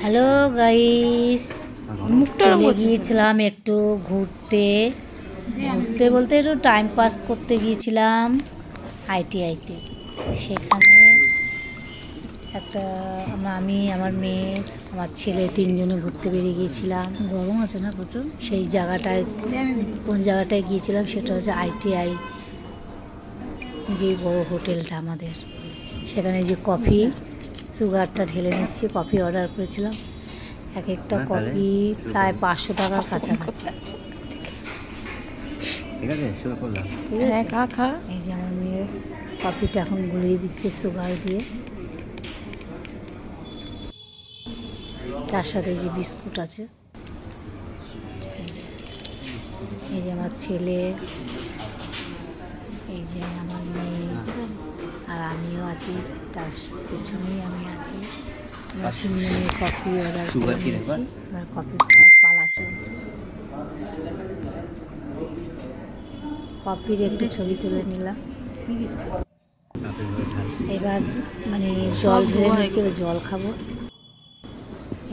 Hello guys, চলে গিয়েছিলাম একটু ঘুরতে বলতে একটু টাইম পাস করতে গিয়েছিলাম আইটিআইতে। সেখানে একটা আমি, আমার মেয়ে, আমার ছেলে তিনজনে ঘুরতে বেরিয়ে গিয়েছিলাম। গরম আছে না প্রচুর? সেই জায়গাটায়, কোন জায়গাটায় গিয়েছিলাম সেটা হচ্ছে আইটিআই, যে বড় হোটেলটা আমাদের। সেখানে যে কফি, সুগারটা ঢেলে নিচ্ছি, কফি অর্ডার করেছিলাম। এক একটা কফি প্রায় 500 টাকার কাছাকাছি। ঠিক আছে, শুরু করলাম। ঠিক আছে, খা। এই যে আমার মেয়ে কফিটা এখন গুলিয়ে দিচ্ছে সুগার দিয়ে, তার সাথে যে বিস্কুট আছে। এই যে আমার ছেলে, এই যে আমার মেয়ে, আর আমিও আছি, তার পেছনেই আমি আছি। আমরা তিনজনে কফি অর্ডার করে নিয়েছি, আমার কফি খাওয়ার পালা চলছে। কফির একটু ছবি তুলে নিলাম। এবার মানে জল ঢেলে নিচ্ছি, এবার জল খাবো।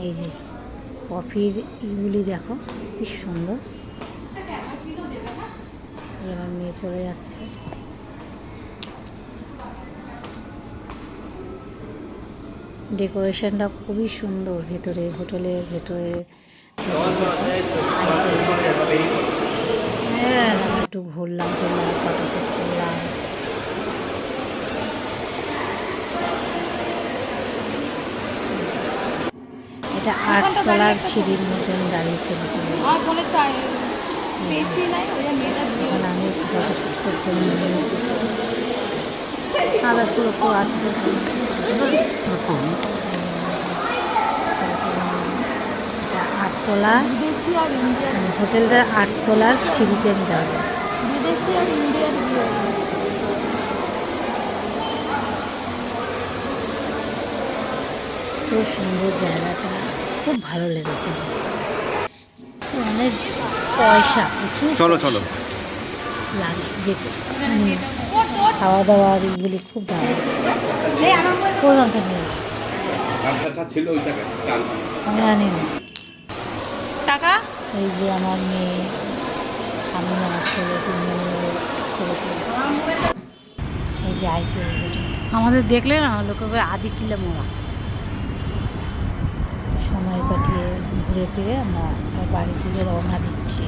এই যে কফির ইগুলি দেখো কি সুন্দর। এবার নিয়ে চলে যাচ্ছে। ডেকোরেশনটা খুবই সুন্দর ভেতরে, হোটেলের ভেতরে। হ্যাঁ, একটু ঘুরলাম ফটোশ্যুট করলাম। এটা 8 তলার সিঁড়ির মতন দাঁড়িয়েছিল। এখন আমি ফটোশ্যুট করছি, করছি। আদার্সগুলো তো আছে। এটা 8 তলা, হোটেলটার 8 তলার সিঁড়িতে আমি দাঁড়িয়ে আছি। খুব সুন্দর জায়গাটা, খুব ভালো লেগেছে। অনেক পয়সা, প্রচুর চলো লাগে যেতে। খাওয়া দাওয়ার এগুলি খুব ভালো। আমি আনি না টাকা। এই যে আমার মেয়ে, আমি, আমার ছেলে, তিনজনের ছেলে। এই যে আইটিআই আমাদের দেখলে না লোকে আদি কিলে মোড়া। সময় কাটিয়ে ঘুরে ফিরে আমরা বাড়ি থেকে রওনা দিচ্ছি।